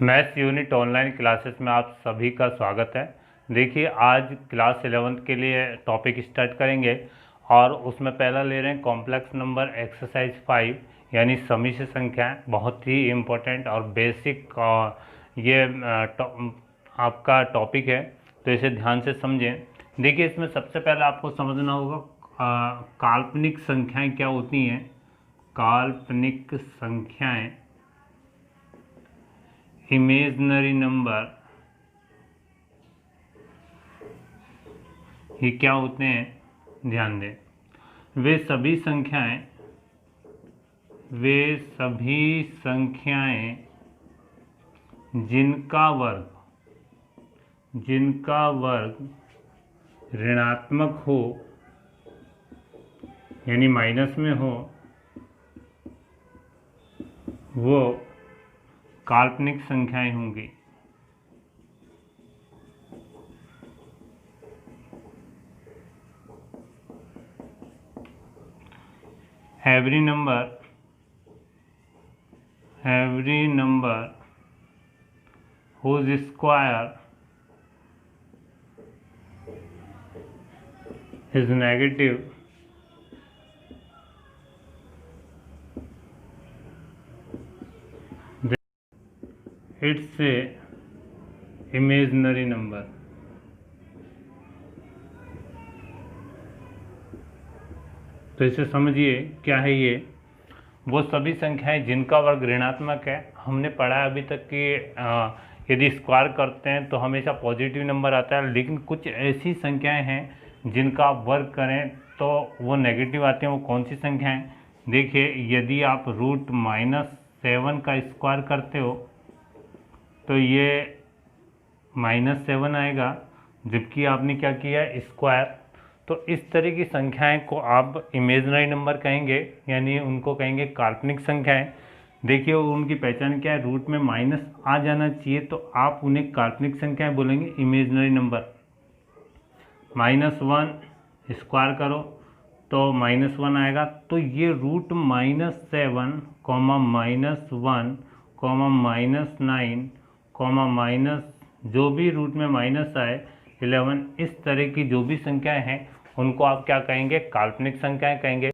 Maths unit online classes में आप सभी का स्वागत है। देखिए, आज क्लास 11th के लिए टॉपिक स्टार्ट करेंगे और उसमें पहला ले रहे हैं कॉम्प्लेक्स नंबर एक्सरसाइज 5 यानी समिश्र संख्याएं। बहुत ही इम्पोर्टेंट और बेसिक ये आपका टॉपिक है, तो इसे ध्यान से समझें। देखिए, इसमें सबसे पहले आपको समझना होगा काल्पनिक संख्याएं क्या होती हैं। काल्पनिक संख्याएं, इमेजनरी नंबर, ये क्या होते हैं, ध्यान दें। वे सभी संख्याएं जिनका वर्ग ऋणात्मक हो यानी माइनस में हो, वो काल्पनिक संख्याएं होंगी। Every number whose square is negative it's a imaginary number। तो इसे समझिए क्या है ये। वो सभी संख्याएं जिनका वर्ग ऋणात्मक है। हमने पढ़ा है अभी तक कि यदि स्क्वायर करते हैं तो हमेशा पॉजिटिव नंबर आता है, लेकिन कुछ ऐसी संख्याएं हैं जिनका आप वर्ग करें तो वो नेगेटिव आते हैं। वो कौन सी संख्याएं? देखिए, यदि आप √-7 का स्क्वायर करते हो तो ये -7 आएगा, जबकि आपने क्या किया, स्क्वायर। तो इस तरह की संख्याएं को आप इमेजिनरी नंबर कहेंगे, यानी उनको कहेंगे काल्पनिक संख्याएं। देखिए, उनकी पहचान क्या है, रूट में माइनस आ जाना चाहिए, तो आप उन्हें काल्पनिक संख्याएं बोलेंगे, इमेजिनरी नंबर। -1 स्क्वायर करो तो -1 आएगा, तो ये √-7, -1, -9, जो भी रूट में माइनस आए 11, इस तरह की जो भी संख्याएं हैं उनको आप क्या कहेंगे, काल्पनिक संख्याएं कहेंगे।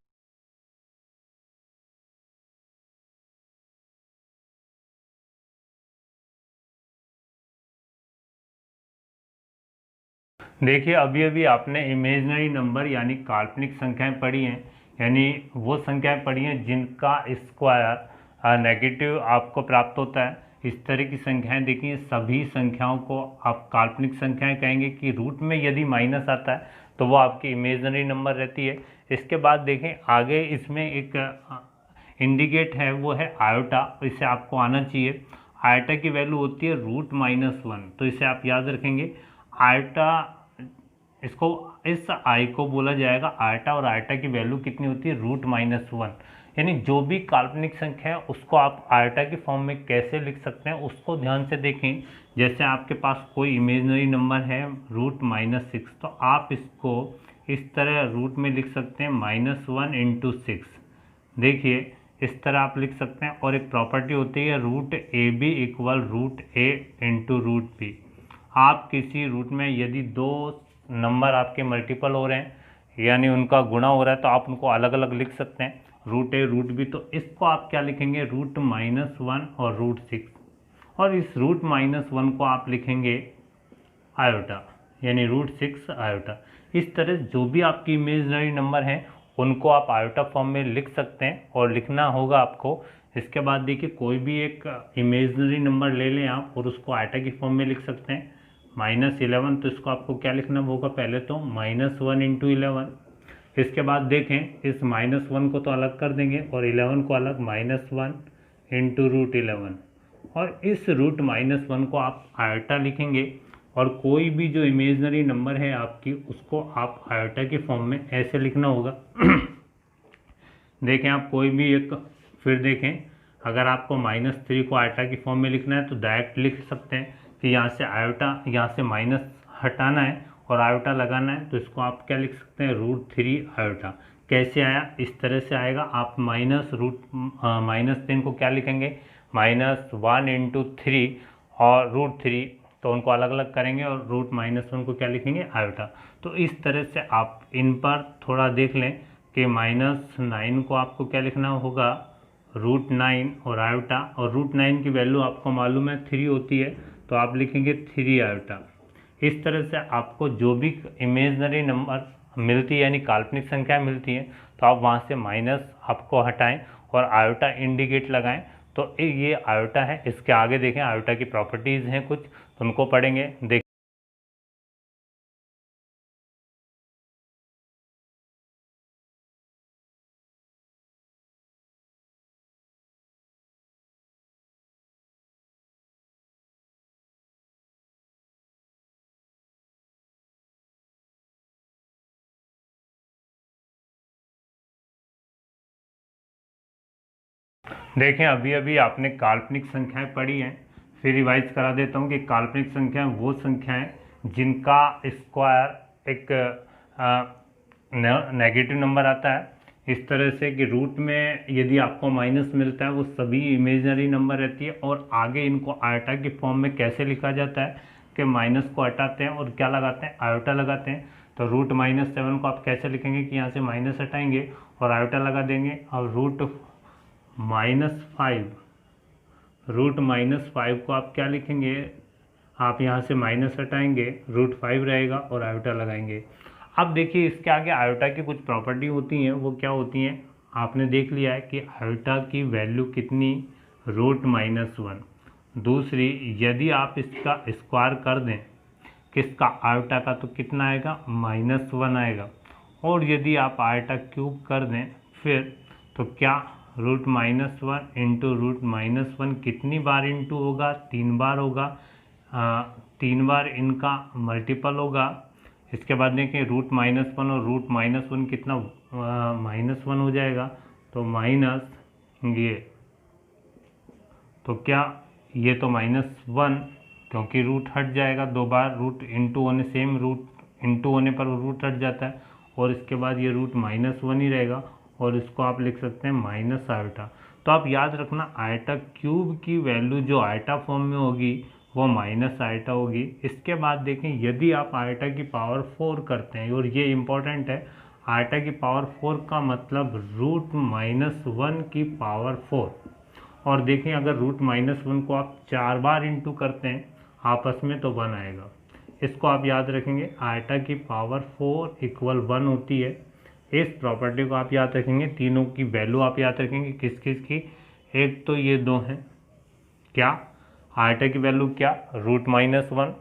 देखिए, अभी अभी आपने इमेजिनरी नंबर यानी काल्पनिक संख्याएं पढ़ी हैं, यानी वो संख्याएं पढ़ी हैं जिनका स्क्वायर नेगेटिव आपको प्राप्त होता है। इस तरह की संख्याएं देखिए, सभी संख्याओं को आप काल्पनिक संख्याएं कहेंगे कि रूट में यदि माइनस आता है तो वो आपकी इमेजिनरी नंबर रहती है। इसके बाद देखें आगे, इसमें एक इंडिकेट है, वो है आयोटा। इसे आपको आना चाहिए। आयोटा की वैल्यू होती है √-1, तो इसे आप याद रखेंगे। आयोटा, इसको इस आई को बोला जाएगा आयोटा, और आयोटा की वैल्यू कितनी होती है, √-1। यानी जो भी काल्पनिक संख्या है उसको आप आयोटा की फॉर्म में कैसे लिख सकते हैं उसको ध्यान से देखें। जैसे आपके पास कोई इमेजिनरी नंबर है √-6, तो आप इसको इस तरह रूट में लिख सकते हैं, -1 × 6। देखिए, इस तरह आप लिख सकते हैं। और एक प्रॉपर्टी होती है √AB = √A × √B। आप किसी रूट में यदि दो नंबर आपके मल्टीपल हो रहे हैं यानी उनका गुणा हो रहा है, तो आप उनको अलग अलग लिख सकते हैं, √A √B। तो इसको आप क्या लिखेंगे, √-1 और √6, और इस √-1 को आप लिखेंगे आयोटा, यानी √6 आयोटा। इस तरह जो भी आपकी इमेजिनरी नंबर हैं उनको आप आयोटा फॉर्म में लिख सकते हैं, और लिखना होगा आपको। इसके बाद देखिए, कोई भी एक इमेजिनरी नंबर ले लें आप और उसको आयोटा की फॉर्म में लिख सकते हैं। -11, तो इसको आपको क्या लिखना होगा, पहले तो -1 × 11। इसके बाद देखें, इस -1 को तो अलग कर देंगे और 11 को अलग, -1 × √11, और इस √-1 को आप आयोटा लिखेंगे। और कोई भी जो इमेजिनरी नंबर है आपकी, उसको आप आयोटा के फॉर्म में ऐसे लिखना होगा। देखें, आप कोई भी एक, फिर देखें, अगर आपको -3 को आयोटा की फॉर्म में लिखना है तो डायरेक्ट लिख सकते हैं कि यहाँ से आयोटा, यहाँ से माइनस हटाना है और आयोटा लगाना है, तो इसको आप क्या लिख सकते हैं, √3 आयोटा। कैसे आया, इस तरह से आएगा। आप -3 को क्या लिखेंगे, -1 × 3, और √3, तो उनको अलग अलग करेंगे और √-1 को क्या लिखेंगे, आयोटा। तो इस तरह से आप इन पर थोड़ा देख लें कि -9 को आपको क्या लिखना होगा, √9 और आयोटा, और √9 की वैल्यू आपको मालूम है 3 होती है, तो आप लिखेंगे 3 आयोटा। इस तरह से आपको जो भी इमेजनरी नंबर मिलती है यानी काल्पनिक संख्या मिलती है, तो आप वहाँ से माइनस आपको हटाएं और आयोटा इंडिकेट लगाएं। तो ये आयोटा है, इसके आगे देखें आयोटा की प्रॉपर्टीज़ हैं कुछ, तो उनको पढ़ेंगे। देखें अभी अभी आपने काल्पनिक संख्याएं पढ़ी हैं, फिर रिवाइज करा देता हूं कि काल्पनिक संख्याएं वो संख्याएं जिनका स्क्वायर एक नेगेटिव नंबर आता है। इस तरह से कि रूट में यदि आपको माइनस मिलता है वो सभी इमेजनरी नंबर रहती है, और आगे इनको आयोटा की फॉर्म में कैसे लिखा जाता है कि माइनस को हटाते हैं और क्या लगाते हैं, आयोटा लगाते हैं। तो √-7 को आप कैसे लिखेंगे कि यहाँ से माइनस हटाएंगे और आयोटा लगा देंगे, और √-5 को आप क्या लिखेंगे, आप यहाँ से माइनस हटाएंगे, √5 रहेगा और आयोटा लगाएंगे। अब देखिए इसके आगे आयोटा की कुछ प्रॉपर्टी होती हैं, वो क्या होती हैं, आपने देख लिया है कि आयोटा की वैल्यू कितनी, √-1। दूसरी, यदि आप इसका स्क्वायर कर दें किसका, आयोटा का, तो कितना आएगा, -1 आएगा। और यदि आप आयोटा क्यूब कर दें फिर, तो क्या, √-1 इंटू √-1 कितनी बार इंटू होगा, 3 बार होगा, 3 बार इनका मल्टीपल होगा। इसके बाद देखें √-1 और √-1 कितना, -1 हो जाएगा, तो माइनस ये, तो क्या, ये तो -1 क्योंकि रूट हट जाएगा, 2 बार रूट इंटू होने, सेम रूट इंटू होने पर रूट हट जाता है, और इसके बाद ये √-1 ही रहेगा, और इसको आप लिख सकते हैं माइनस आयोटा। तो आप याद रखना आयोटा क्यूब की वैल्यू जो आयोटा फॉर्म में होगी वो माइनस आयोटा होगी। इसके बाद देखें यदि आप आयोटा की पावर 4 करते हैं, और ये इम्पोर्टेंट है, आयोटा की पावर 4 का मतलब √-1 की पावर 4। और देखें अगर √-1 को आप 4 बार इंटू करते हैं आपस में तो 1 आएगा। इसको आप याद रखेंगे, आयोटा की पावर 4 = 1 होती है। इस प्रॉपर्टी को आप याद रखेंगे, तीनों की वैल्यू आप याद रखेंगे किस किस की, एक तो ये दो हैं, क्या, आयोटा की वैल्यू क्या, √-1,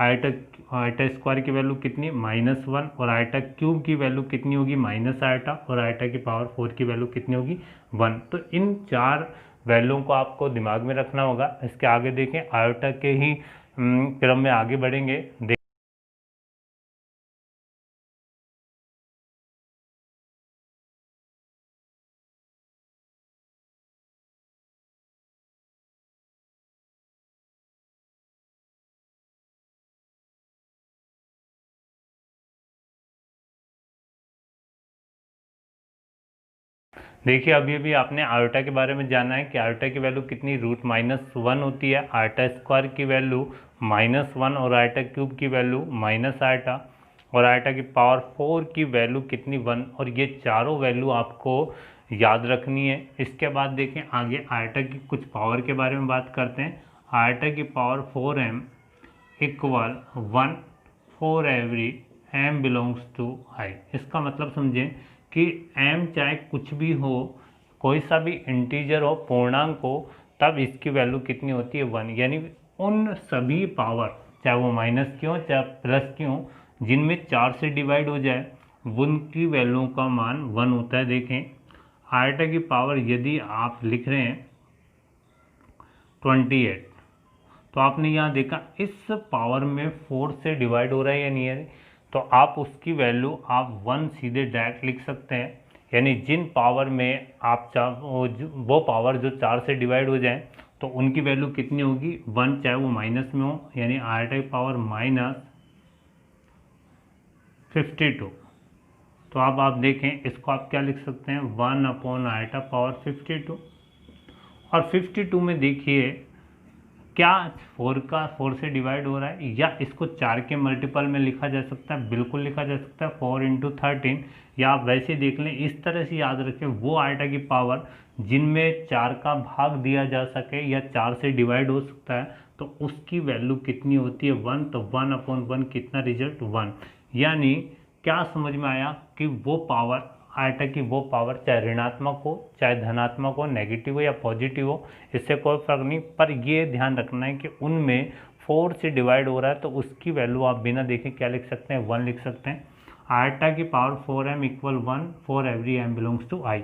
आयोटा स्क्वायर की वैल्यू कितनी, -1, और आयोटा क्यूब की वैल्यू कितनी होगी, माइनस आयोटा, और आयोटा की पावर 4 की वैल्यू कितनी होगी, 1। तो इन 4 वैल्यू को आपको दिमाग में रखना होगा। इसके आगे देखें आयोटा के ही क्रम में आगे बढ़ेंगे। देखिए अभी अभी आपने आयोटा के बारे में जाना है कि आयोटा की वैल्यू कितनी, √-1 होती है, आयोटा स्क्वायर की वैल्यू -1, और आयोटा क्यूब की वैल्यू माइनस आयोटा, और आयोटा की पावर 4 की वैल्यू कितनी, 1। और ये चारों वैल्यू आपको याद रखनी है। इसके बाद देखें आगे आयोटा की कुछ पावर के बारे में बात करते हैं। आयोटा की power 4m = 1 for every m belongs to I। इसका मतलब समझें कि m चाहे कुछ भी हो, कोई सा भी इंटीजर हो, पूर्णांक हो, तब इसकी वैल्यू कितनी होती है, 1। यानी उन सभी पावर, चाहे वो माइनस की हो चाहे प्लस की हो, जिनमें 4 से डिवाइड हो जाए उनकी वैल्यू का मान 1 होता है। देखें आयोटा की पावर यदि आप लिख रहे हैं 28, तो आपने यहाँ देखा इस पावर में 4 से डिवाइड हो रहा है या नहीं है, तो आप उसकी वैल्यू आप 1 सीधे डायरेक्ट लिख सकते हैं। यानी जिन पावर में आप वो पावर जो 4 से डिवाइड हो जाए तो उनकी वैल्यू कितनी होगी, 1, चाहे वो माइनस में हो। यानी आयोटा की पावर -52। तो अब आप देखें इसको आप क्या लिख सकते हैं, 1/आयोटा पावर 52। और 52 में देखिए क्या 4 से डिवाइड हो रहा है, या इसको 4 के मल्टीपल में लिखा जा सकता है? बिल्कुल लिखा जा सकता है, 4 × 13। या आप वैसे देख लें, इस तरह से याद रखें, वो आइटा की पावर जिनमें 4 का भाग दिया जा सके या 4 से डिवाइड हो सकता है, तो उसकी वैल्यू कितनी होती है? 1। तो 1/1 कितना रिजल्ट? 1। यानी क्या समझ में आया कि वो पावर, आइटा की वो पावर चाहे ऋणात्मक हो, चाहे धनात्मक हो, नेगेटिव हो या पॉजिटिव हो, इससे कोई फर्क नहीं, पर ये ध्यान रखना है कि उनमें 4 से डिवाइड हो रहा है तो उसकी वैल्यू आप बिना देखे क्या लिख सकते हैं? 1 लिख सकते हैं। आइटा की power 4m = 1 for every m belongs to i।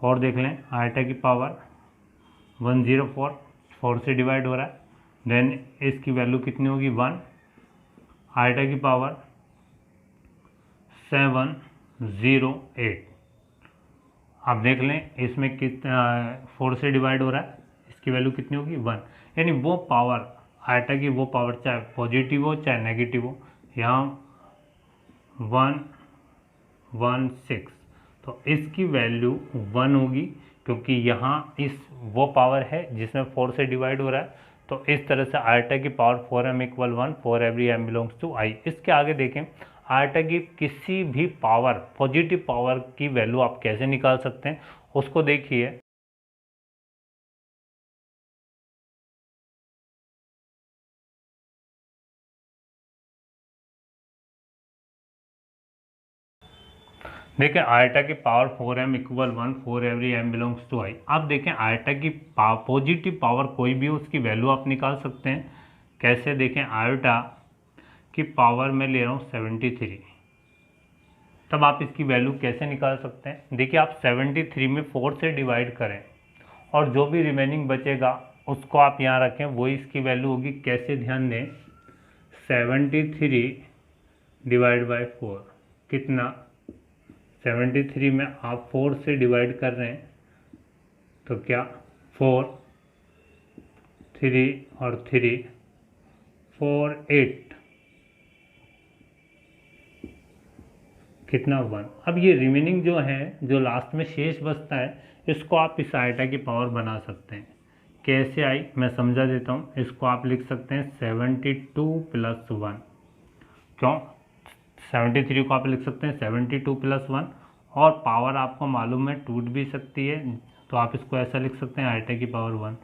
और देख लें, आइटा की पावर 104, 4 से डिवाइड हो रहा है, देन इसकी वैल्यू कितनी होगी? 1। आइटा की पावर 708, आप देख लें इसमें कितना 4 से डिवाइड हो रहा है, इसकी वैल्यू कितनी होगी? 1। यानी वो पावर, आइटा की वो पावर चाहे पॉजिटिव हो चाहे नेगेटिव हो, यहाँ 116, तो इसकी वैल्यू 1 होगी, क्योंकि यहाँ इस वो पावर है जिसमें 4 से डिवाइड हो रहा है। तो इस तरह से आइटा की power 4m = 1 for every m belongs to i। इसके आगे देखें, आइटा की किसी भी पावर, पॉजिटिव पावर की वैल्यू आप कैसे निकाल सकते हैं, उसको देखिए। देखें, आइटा की power 4m = 1 for every m belongs to i। अब देखें, आइटा की पॉजिटिव पावर कोई भी हो, उसकी वैल्यू आप निकाल सकते हैं। कैसे? देखें, आइटा की पावर मैं ले रहा हूँ 73, तब आप इसकी वैल्यू कैसे निकाल सकते हैं? देखिए, आप 73 में 4 से डिवाइड करें और जो भी रिमेनिंग बचेगा उसको आप यहाँ रखें, वही इसकी वैल्यू होगी। कैसे? ध्यान दें, 73 ÷ 4 कितना? 73 में आप 4 से डिवाइड कर रहे हैं तो क्या? 4, 3 और 3, 4, 8, कितना? 1। अब ये रिमेनिंग जो है, जो लास्ट में शेष बचता है, इसको आप इस आइटा की पावर बना सकते हैं। कैसे आई मैं समझा देता हूँ। इसको आप लिख सकते हैं 72 + 1। क्यों? 73 को आप लिख सकते हैं 72 + 1, और पावर आपको मालूम है टूट भी सकती है, तो आप इसको ऐसा लिख सकते हैं, आइटा की पावर 1।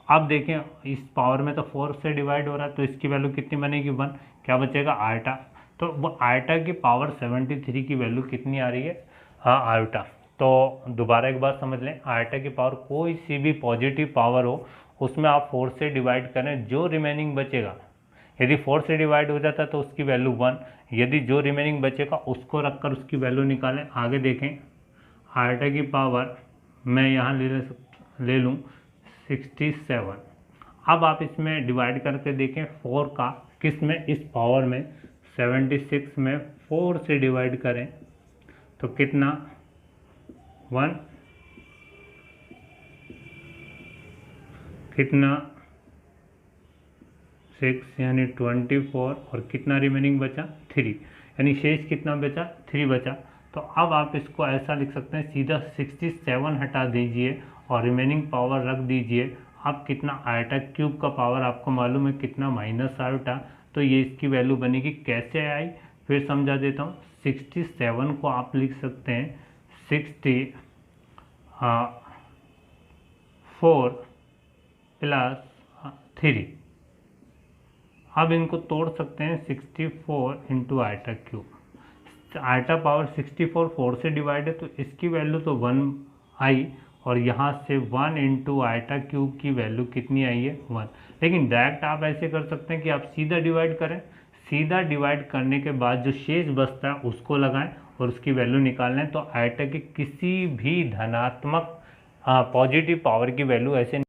अब देखें, इस पावर में तो 4 से डिवाइड हो रहा है, तो इसकी वैल्यू कितनी बनेगी? 1। क्या बचेगा? आइटा। तो वो आइटा की पावर 73 की वैल्यू कितनी आ रही है? हाँ, आइटा। तो दोबारा एक बार समझ लें, आइटा की पावर कोई सी भी पॉजिटिव पावर हो, उसमें आप 4 से डिवाइड करें, जो रिमेनिंग बचेगा, यदि 4 से डिवाइड हो जाता है तो उसकी वैल्यू 1, यदि जो रिमेनिंग बचेगा उसको रखकर उसकी वैल्यू निकालें। आगे देखें, आइटा की पावर मैं यहाँ ले लूँ 67। अब आप इसमें डिवाइड करके देखें 4 का, किस में? इस पावर में। 76 में 4 से डिवाइड करें तो कितना? 1। कितना? 6, यानी 24, और कितना रिमेनिंग बचा? 3, यानी शेष कितना बचा? 3 बचा। तो अब आप इसको ऐसा लिख सकते हैं, सीधा 67 हटा दीजिए और रिमेनिंग पावर रख दीजिए। अब कितना? आइटा क्यूब का पावर आपको मालूम है कितना? Minus iota. तो ये इसकी वैल्यू बनेगी। कैसे आई फिर समझा देता हूँ। 67 को आप लिख सकते हैं 64 + 3। अब इनको तोड़ सकते हैं, 64 × आइटा क्यूब। आइटा पावर 64 4 से डिवाइड है, तो इसकी वैल्यू तो 1 आई, और यहाँ से 1 × आइटा क्यूब की वैल्यू कितनी आई है? 1। लेकिन डायरेक्ट आप ऐसे कर सकते हैं कि आप सीधा डिवाइड करें, सीधा डिवाइड करने के बाद जो शेष बचता है उसको लगाएं और उसकी वैल्यू निकाल लें। तो आइटा की किसी भी धनात्मक पॉजिटिव पावर की वैल्यू ऐसे।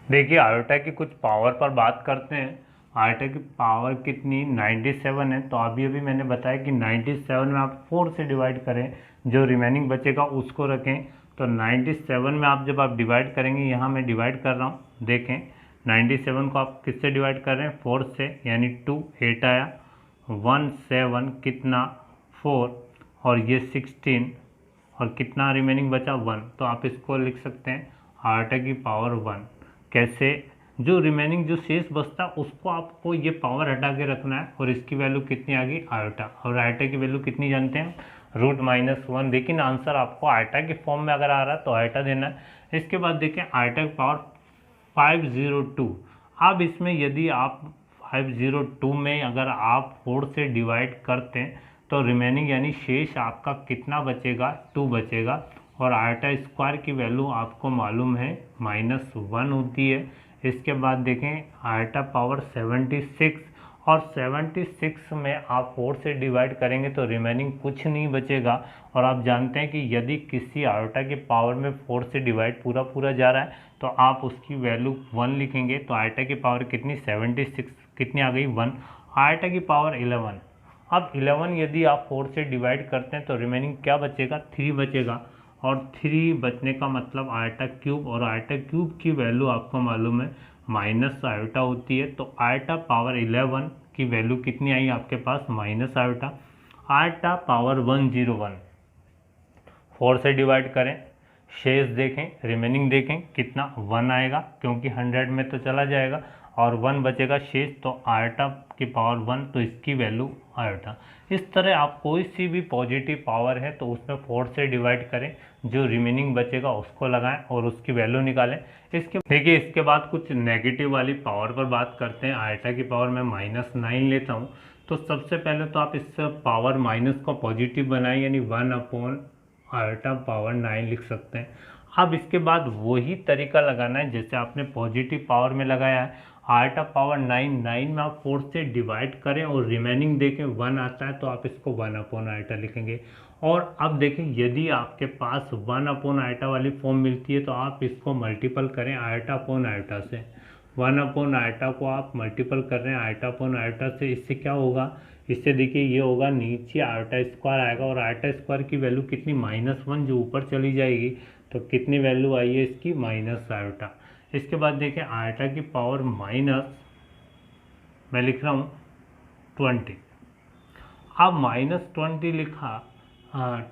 देखिए, आयोटा की कुछ पावर पर बात करते हैं। आयोटा की पावर कितनी? 97 है। तो अभी अभी मैंने बताया कि 97 में आप 4 से डिवाइड करें, जो रिमेनिंग बचेगा उसको रखें, तो 97 में आप जब आप डिवाइड करेंगे, यहाँ मैं डिवाइड कर रहा हूँ, देखें 97 को आप किससे डिवाइड कर रहे हैं, 4 से, यानी 2 8 आया, 1 7 कितना 4, और ये 16, और कितना रिमेनिंग बचा 1। तो आप इसको लिख सकते हैं आयोटा की पावर 1। कैसे, जो रिमेनिंग जो शेष बचता है उसको आपको ये पावर हटा के रखना है, और इसकी वैल्यू कितनी आ गई आयोटा, और आयोटा की वैल्यू कितनी जानते हैं, √-1। लेकिन आंसर आपको आयोटा के फॉर्म में अगर आ रहा है तो आयोटा देना है। इसके बाद देखें आयोटा की पावर 502। अब इसमें यदि आप 502 में अगर आप 4 से डिवाइड करते हैं तो रिमेनिंग यानी शेष आपका कितना बचेगा, 2 बचेगा, और आयोटा स्क्वायर की वैल्यू आपको मालूम है -1 होती है। इसके बाद देखें आयोटा पावर 76, और 76 में आप 4 से डिवाइड करेंगे तो रिमेनिंग कुछ नहीं बचेगा। और आप जानते हैं कि यदि किसी आयोटा की पावर में 4 से डिवाइड पूरा जा रहा है तो आप उसकी वैल्यू 1 लिखेंगे। तो आयोटा की पावर कितनी, 76 कितनी आ गई 1। आयोटा की पावर 11। अब 11 यदि आप 4 से डिवाइड करते हैं तो रिमेनिंग क्या बचेगा, 3 बचेगा, और 3 बचने का मतलब आयोटा क्यूब, और आयोटा क्यूब की वैल्यू आपको मालूम है माइनस आयोटा होती है। तो आयोटा पावर 11 की वैल्यू कितनी आई आपके पास, माइनस आयोटा। आयोटा पावर 101, 4 से डिवाइड करें, शेष देखें, रिमेनिंग देखें कितना 1 आएगा, क्योंकि 100 में तो चला जाएगा, और 1 बचेगा शेष, तो आयोटा की पावर 1, तो इसकी वैल्यू आयोटा। इस तरह आप कोई सी भी पॉजिटिव पावर है तो उसमें 4 से डिवाइड करें, जो रिमेनिंग बचेगा उसको लगाएं और उसकी वैल्यू निकालें। देखिए इसके बाद कुछ नेगेटिव वाली पावर पर बात करते हैं। आयोटा की पावर में -9 लेता हूँ, तो सबसे पहले तो आप इस पावर माइनस को पॉजिटिव बनाएं, यानी 1 आयोटा पावर 9 लिख सकते हैं। अब इसके बाद वही तरीका लगाना है जैसे आपने पॉजिटिव पावर में लगाया है। आयोटा पावर 9 में आप 4 से डिवाइड करें और रिमेनिंग देखें 1 आता है तो आप इसको 1 आयोटा लिखेंगे। और अब देखें यदि आपके पास 1 आयोटा वाली फॉर्म मिलती है तो आप इसको मल्टीपल करें आयोटा अपॉन आयोटा से। 1 आयोटा को आप मल्टीपल कर रहे हैं आयोटा अपॉन आयोटा से, इससे क्या होगा, इससे देखिए ये होगा नीचे आयोटा स्क्वायर आएगा, और आयोटा स्क्वायर की वैल्यू कितनी, -1, जो ऊपर चली जाएगी, तो कितनी वैल्यू आई है इसकी, माइनस आयोटा। इसके बाद देखें आयोटा की पावर माइनस, मैं लिख रहा हूँ 20। अब -20 लिखा,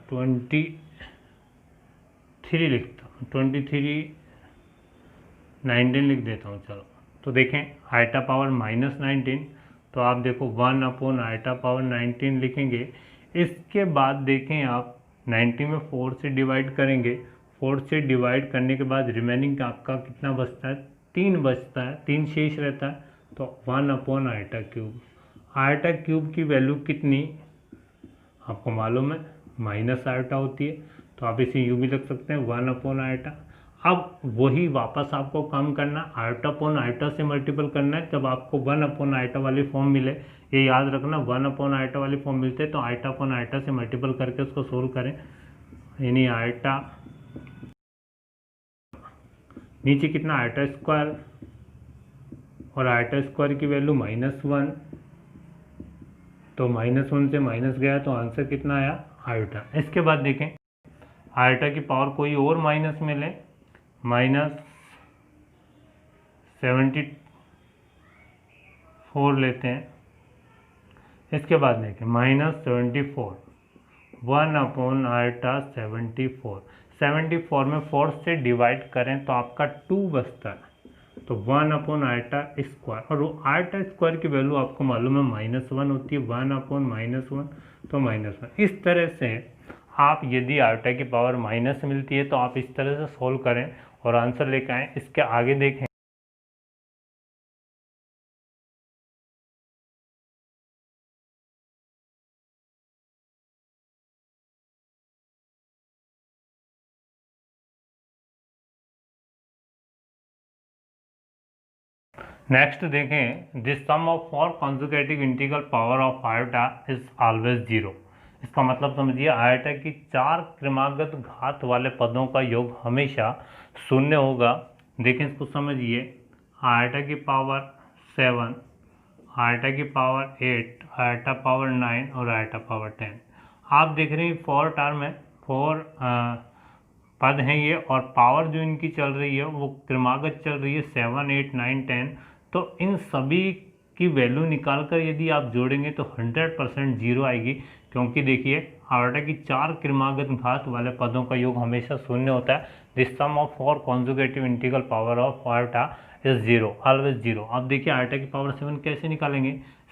23 लिखता हूँ, 23 19 लिख देता हूँ, चलो। तो देखें आयोटा पावर -19, तो आप देखो 1 आयोटा पावर 19 लिखेंगे। इसके बाद देखें आप 90 में 4 से डिवाइड करेंगे, 4 से डिवाइड करने के बाद रिमेनिंग आपका कितना बचता है, 3 बचता है, 3 शेष रहता है, तो 1 आयोटा क्यूब। आयोटा क्यूब की वैल्यू कितनी आपको मालूम है, माइनस आयोटा होती है, तो आप इसे यूँ भी लिख सकते हैं 1 आयोटा। अब वही वापस आपको काम करना, आयोटा अपॉन आयोटा से मल्टीपल करना है, जब आपको 1 आयोटा वाली फॉर्म मिले, ये याद रखना 1 आयोटा वाली फॉर्म मिलते तो आयोटा अपॉन आयोटा से मल्टीपल करके उसको सोल्व करें, यानी आयोटा नीचे कितना आयोटा स्क्वायर, और आयोटा स्क्वायर की वैल्यू -1, तो -1 से माइनस गया तो आंसर कितना आया आयोटा। इसके बाद देखें आयोटा की पावर कोई और माइनस में लें, -74 लेते हैं। इसके बाद देखें -74, 1 आयोटा 74 में 4 से डिवाइड करें तो आपका 2 बचता है, तो 1 आयोटा स्क्वायर, और वो आयोटा स्क्वायर की वैल्यू आपको मालूम है -1 होती है, 1/-1 तो -1। इस तरह से आप यदि आयोटा की पावर माइनस मिलती है तो आप इस तरह से सोल्व करें और आंसर लेकर आएँ। इसके आगे देखें नेक्स्ट देखें, this sum of 4 conjugative integral power of iota is always 0। इसका मतलब समझिए आयोटा की 4 क्रमागत घात वाले पदों का योग हमेशा 0 होगा। देखें इसको समझिए, आयोटा की पावर 7, आयोटा की पावर 8, आयोटा पावर 9 और आयोटा पावर 10। आप देख रहे हैं 4 टर्म है, 4 पद हैं ये, और पावर जो इनकी चल रही है वो क्रमागत चल रही है 7, 8, 9, 10। तो इन सभी की वैल्यू निकाल कर यदि आप जोड़ेंगे तो 100% जीरो आएगी, क्योंकि देखिए आयोटा की 4 क्रमागत घात वाले पदों का योग हमेशा शून्य होता है। This sum of 4 conjugative integral power of iota is zero, always zero. अब देखिए आयोटा की पावर 7 कैसे निकालेंगे,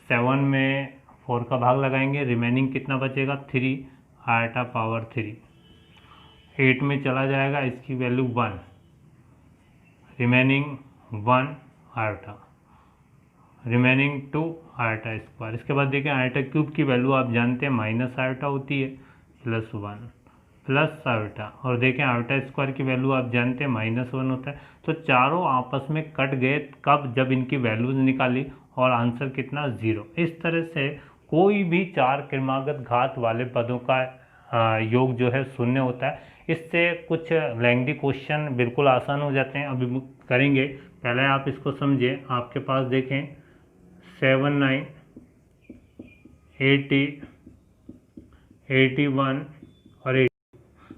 7 में 4 का भाग लगाएंगे, रिमेनिंग कितना बचेगा 3, आयोटा पावर 3। 8 में चला जाएगा, इसकी value 1, remaining 1 iota, remaining 2 iota square. इसके बाद देखिए आयोटा क्यूब की वैल्यू आप जानते हैं माइनस आयोटा होती है, +1 प्लस आयोटा, और देखें आयोटा स्क्वायर की वैल्यू आप जानते हैं -1 होता है। तो चारों आपस में कट गए, कब, जब इनकी वैल्यूज निकाली और आंसर कितना 0। इस तरह से कोई भी 4 क्रमागत घात वाले पदों का योग जो है शून्य होता है। इससे कुछ लेंथी क्वेश्चन बिल्कुल आसान हो जाते हैं, अभी करेंगे। पहले आप इसको समझिए, आपके पास देखें 7, 9, 80, 81 और 80,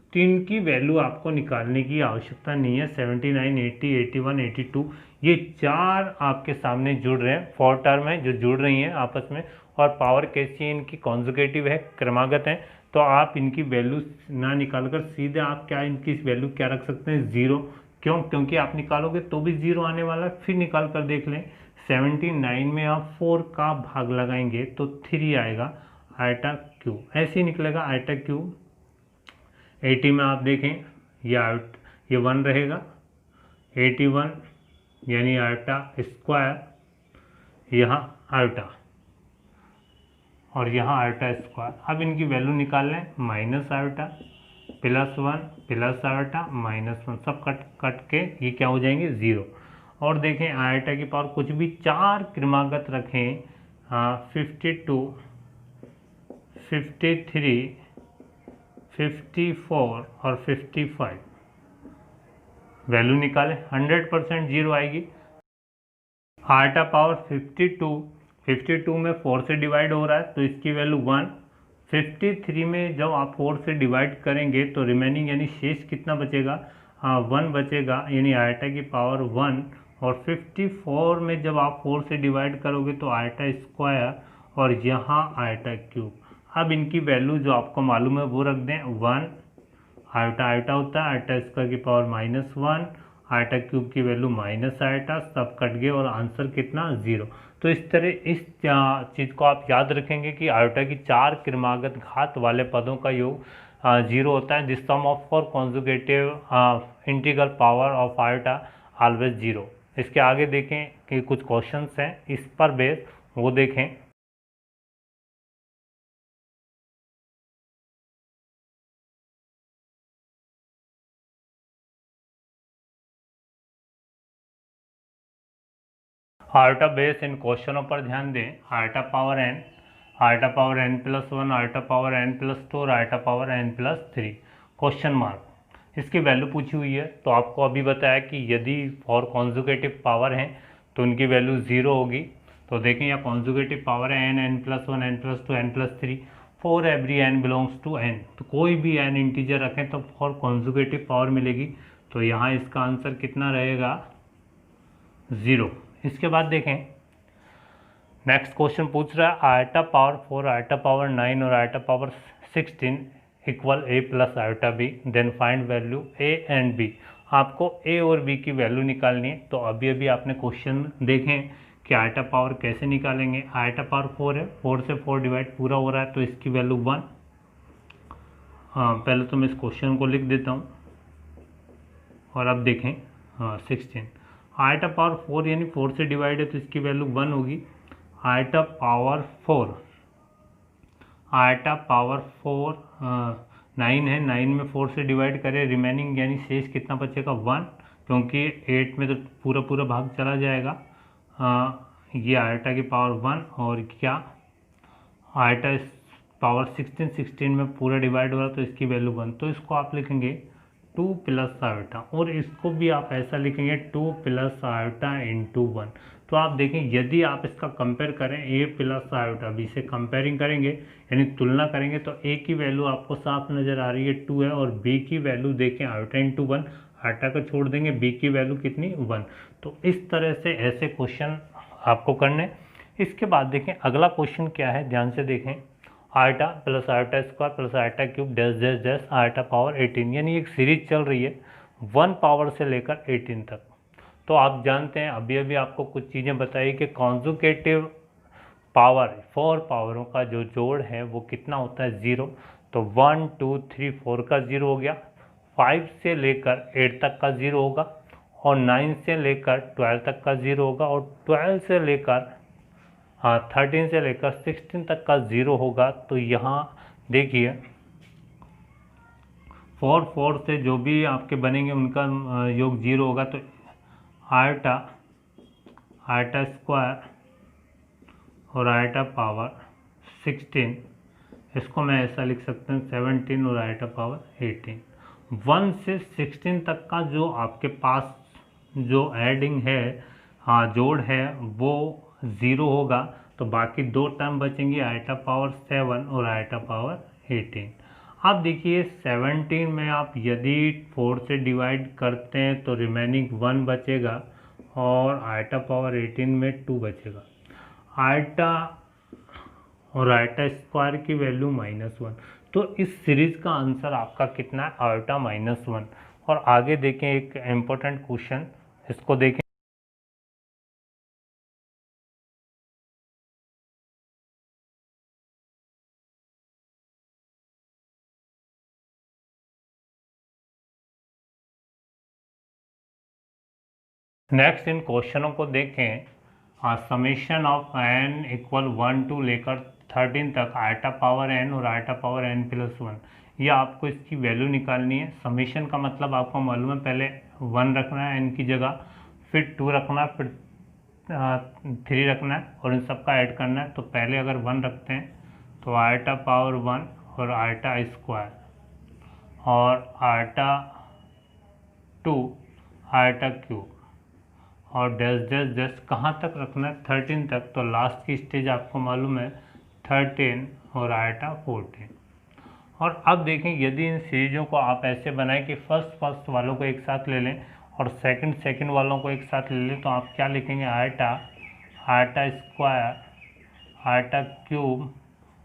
तो इनकी वैल्यू आपको निकालने की आवश्यकता नहीं है। 79, 80, 81, 82 ये 4 आपके सामने जुड़ रहे हैं, 4 टर्म है जो जुड़ रही हैं आपस में, और पावर कैसी है इनकी, कॉन्जुगेटिव है, क्रमागत है। तो आप इनकी वैल्यू ना निकालकर सीधे आप क्या इनकी वैल्यू क्या रख सकते हैं 0। क्यों, क्योंकि आप निकालोगे तो भी 0 आने वाला है। फिर निकाल कर देख लें, 79 में आप 4 का भाग लगाएंगे तो 3 आएगा, आयोटा क्यूब ऐसे ही निकलेगा आयोटा क्यूब। 80 में आप देखें ये 1 रहेगा, 81 यानी आयोटा स्क्वायर, यहाँ आयोटा और यहाँ आयोटा स्क्वायर। अब इनकी वैल्यू निकाल लें, माइनस आयोटा +1 प्लस आयोटा -1, सब कट के ये क्या हो जाएंगे 0। और देखें आयोटा की पावर कुछ भी 4 क्रमागत रखें, 52, 53, 54 और 55, वैल्यू निकालें 100% 0 आएगी। आयोटा पावर 52 में 4 से डिवाइड हो रहा है तो इसकी वैल्यू 1। 53 में जब आप 4 से डिवाइड करेंगे तो रिमेनिंग यानी शेष कितना बचेगा, 1 बचेगा, यानी आयोटा की पावर 1। और 54 में जब आप 4 से डिवाइड करोगे तो आयोटा स्क्वायर और यहाँ आयोटा क्यूब। अब इनकी वैल्यू जो आपको मालूम है वो रख दें, 1 आयोटा आयोटा होता है, आयोटा स्क्वायर की पावर -1, आयोटा क्यूब की वैल्यू माइनस आयोटा, सब कट गए और आंसर कितना 0। तो इस तरह इस चीज़ को आप याद रखेंगे कि आयोटा की 4 क्रमागत घात वाले पदों का योग 0 होता है। This sum of 4 conjugative integral power of iota always 0। इसके आगे देखें कि कुछ क्वेश्चंस हैं इस पर बेस, वो देखें। आयोटा बेस इन क्वेश्चनों पर ध्यान दें। Iota power n, iota power n+1, iota power n+2 और iota power n+3, question mark. इसकी वैल्यू पूछी हुई है। तो आपको अभी बताया कि यदि 4 कॉन्जुगेटिव पावर हैं तो उनकी वैल्यू 0 होगी। तो देखें यहाँ कॉन्जुगेटिव पावर है n, n+1, n+2, n+3, 4 every n belongs to n। तो कोई भी n इंटीजर रखें तो 4 कॉन्जुगेटिव पावर मिलेगी। तो यहाँ इसका आंसर कितना रहेगा 0। इसके बाद देखें नेक्स्ट क्वेश्चन पूछ रहा है आयोटा पावर 4, आयोटा पावर 9 और iota power 16 equal a plus iota b, then find value a and b। आपको a और b की वैल्यू निकालनी है। तो अभी अभी आपने क्वेश्चन देखें कि आयोटा पावर कैसे निकालेंगे। आयोटा पावर 4 है, 4 से 4 डिवाइड पूरा हो रहा है तो इसकी वैल्यू 1। पहले तो मैं इस क्वेश्चन को लिख देता हूँ और अब देखें 16। आयोटा पावर 4 यानी 4 से डिवाइड है तो इसकी वैल्यू 1 होगी। आयोटा पावर 4, आयोटा पावर 4 9 है, 9 में 4 से डिवाइड करें, रिमेनिंग यानी शेष कितना बचेगा 1, क्योंकि 8 में तो पूरा पूरा भाग चला जाएगा। ये आयोटा की पावर 1 और क्या आयोटा पावर 16 में पूरा डिवाइड हो रहा तो इसकी वैल्यू 1। तो इसको आप लिखेंगे 2 प्लस आयोटा, और इसको भी आप ऐसा लिखेंगे 2 प्लस आयोटा इंटू 1। तो आप देखें यदि आप इसका कंपेयर करें a प्लस आयोटा b से कंपेयरिंग करेंगे यानी तुलना करेंगे तो a की वैल्यू आपको साफ नज़र आ रही है 2 है, और b की वैल्यू देखें आयोटा इंटू 1, आयोटा को छोड़ देंगे, b की वैल्यू कितनी 1। तो इस तरह से ऐसे क्वेश्चन आपको करने। इसके बाद देखें अगला क्वेश्चन क्या है, ध्यान से देखें। Iota plus iota square plus iota cube dash dash dash iota power 18, यानी एक सीरीज चल रही है 1 पावर से लेकर 18 तक। तो आप जानते हैं अभी अभी आपको कुछ चीज़ें बताई कि कॉन्जुगेटिव पावर 4 पावरों का जो जोड़ है वो कितना होता है 0। तो 1 2 3 4 का 0 हो गया, 5 से लेकर 8 तक का 0 होगा, और 9 से लेकर 12 तक का 0 होगा, और 12 से लेकर 13 से लेकर 16 तक का 0 होगा। तो यहाँ देखिए 4 4 से जो भी आपके बनेंगे उनका योग 0 होगा। तो आयोटा आयोटा स्क्वायर और आयोटा पावर 16, इसको मैं ऐसा लिख सकता हूँ 17 और आयोटा पावर 18। 1 से 16 तक का जो आपके पास जो एडिंग है, जोड़ है, वो 0 होगा। तो बाकी दो टर्म बचेंगी आयोटा पावर 7 और आयोटा पावर 18। अब देखिए 17 में आप यदि 4 से डिवाइड करते हैं तो रिमेनिंग 1 बचेगा, और आयोटा पावर 18 में 2 बचेगा। आयोटा और आयोटा स्क्वायर की वैल्यू -1। तो इस सीरीज का आंसर आपका कितना है, आयोटा -1। और आगे देखें एक इम्पोर्टेंट क्वेश्चन, इसको देखें। नेक्स्ट इन क्वेश्चनों को देखें। Summation of n equal 1 to लेकर 13 तक आयोटा पावर n और आयोटा पावर n प्लस 1, ये आपको इसकी वैल्यू निकालनी है। समेशन का मतलब आपको मालूम है, पहले 1 रखना है n की जगह, फिर 2 रखना है, फिर 3 रखना है, और इन सब का ऐड करना है। तो पहले अगर 1 रखते हैं तो आयोटा पावर 1 और आयोटा स्क्वायर, और आयोटा 2 आयोटा क्यूब, और डैश डैश डैश कहाँ तक रखना है 13 तक। तो लास्ट की स्टेज आपको मालूम है 13 और आयोटा 14। और अब देखें यदि इन सीरीजों को आप ऐसे बनाएं कि फर्स्ट वालों को एक साथ ले लें और सेकंड वालों को एक साथ ले लें, तो आप क्या लिखेंगे, iota iota square iota cube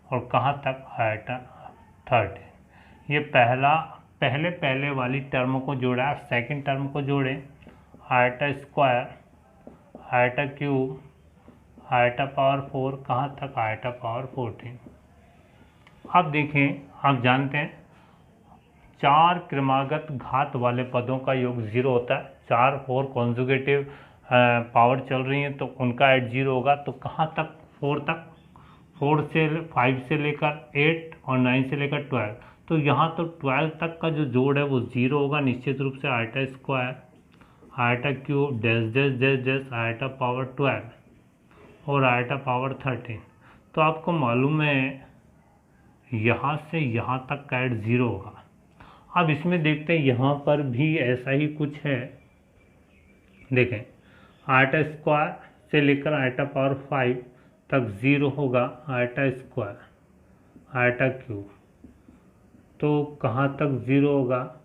और कहाँ तक आयोटा 13। ये पहले वाली टर्म को जोड़ा, सेकंड टर्म को जोड़ें, iota square iota cube iota power 4 कहाँ तक आयोटा पावर 14। अब देखें, आप जानते हैं 4 क्रमागत घात वाले पदों का योग 0 होता है। 4 कॉन्जुगेटिव पावर चल रही हैं तो उनका ऐड 0 होगा। तो कहाँ तक 4 तक, 4 से 5 से लेकर 8 और 9 से लेकर 12। तो यहाँ तो 12 तक का जो जोड़ है वो 0 होगा निश्चित रूप से। Iota square iota cube dash dash dash dash iota power 12 और आयोटा पावर 13। तो आपको मालूम है यहाँ से यहाँ तक का ऐड 0 होगा। अब इसमें देखते हैं यहाँ पर भी ऐसा ही कुछ है। देखें आयोटा स्क्वायर से लेकर आयोटा पावर 5 तक 0 होगा, आयोटा स्क्वायर आयोटा क्यूब तो कहाँ तक 0 होगा,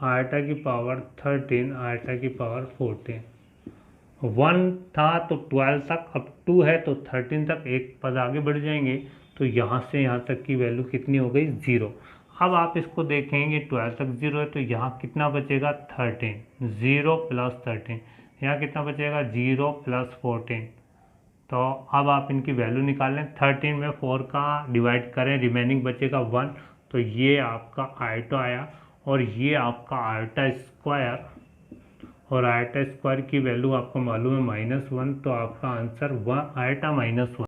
आयोटा की पावर 13 आयोटा की पावर 14। 1 था तो 12 तक, अब 2 है तो 13 तक एक पद आगे बढ़ जाएंगे। तो यहाँ से यहाँ तक की वैल्यू कितनी हो गई, 0। अब आप इसको देखेंगे 12 तक 0 है तो यहाँ कितना बचेगा 13, 0 प्लस 13। यहाँ कितना बचेगा 0 प्लस 14। तो अब आप इनकी वैल्यू निकाल लें। 13 में 4 का डिवाइड करें, रिमेनिंग बचेगा 1। तो ये आपका आयोटा आया, और ये आपका आयोटा स्क्वायर, और आयोटा स्क्वायर की वैल्यू आपको मालूम है -1। तो आपका आंसर आयोटा -1।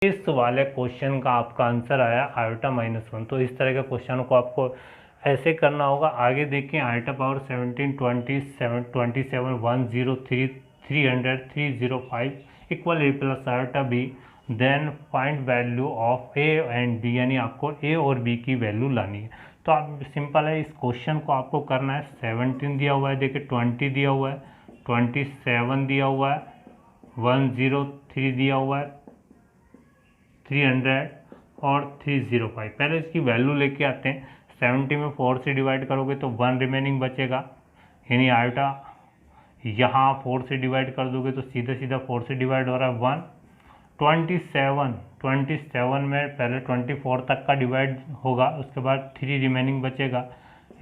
इस वाले क्वेश्चन का आपका आंसर आया आयोटा -1। तो इस तरह के क्वेश्चनों को आपको ऐसे करना होगा। आगे देखें iota power 17 27 27 1 0 3 300 305 equal a plus iota b, then find value of a and b, यानी आपको a और b की वैल्यू लानी है। तो आप सिंपल है, इस क्वेश्चन को आपको करना है। 17 दिया हुआ है, देखिए 20 दिया हुआ है, 27 दिया हुआ है, 103 दिया हुआ है, 300 और 305। पहले इसकी वैल्यू लेके आते हैं। 70 में 4 से डिवाइड करोगे तो 1 रिमेनिंग बचेगा, यानी आयोटा यहाँ 4 से डिवाइड कर दोगे तो सीधा सीधा 4 से डिवाइड हो रहा है 1। 27 में पहले 24 तक का डिवाइड होगा, उसके बाद 3 रिमेनिंग बचेगा।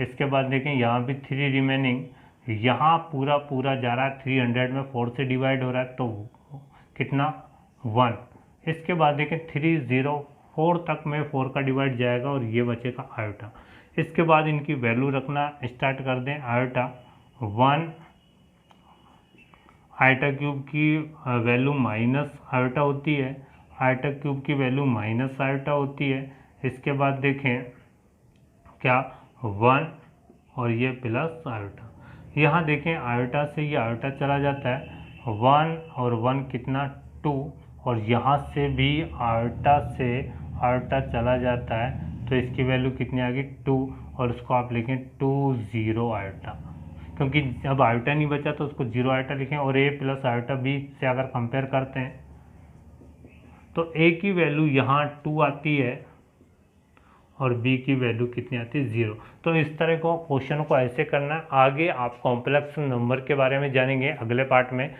इसके बाद देखें यहाँ भी 3 रिमेनिंग, यहाँ पूरा पूरा जा रहा है 300 में 4 से डिवाइड हो रहा है तो कितना 1। इसके बाद देखें 304 तक में 4 का डिवाइड जाएगा और ये बचेगा आयोटा। इसके बाद इनकी वैल्यू रखना स्टार्ट कर दें। आयोटा 1, आयोटा क्यूब की वैल्यू माइनस आयोटा होती है, आयोटा क्यूब की वैल्यू माइनस आयोटा होती है। इसके बाद देखें क्या 1 और ये प्लस आयोटा। यहाँ देखें आयोटा से ये आयोटा चला जाता है, 1 और 1 कितना 2, और यहाँ से भी आयोटा से आयोटा चला जाता है तो इसकी वैल्यू कितनी आ गई 2, और उसको आप लिखें 20 आयोटा, क्योंकि अब आयोटा नहीं बचा तो उसको 0 आयोटा लिखें। और a प्लस आयोटा b से अगर कंपेयर करते हैं तो a की वैल्यू यहाँ 2 आती है और b की वैल्यू कितनी आती है 0। तो इस तरह को क्वेश्चन को ऐसे करना है। आगे आप कॉम्प्लेक्स नंबर के बारे में जानेंगे अगले पार्ट में।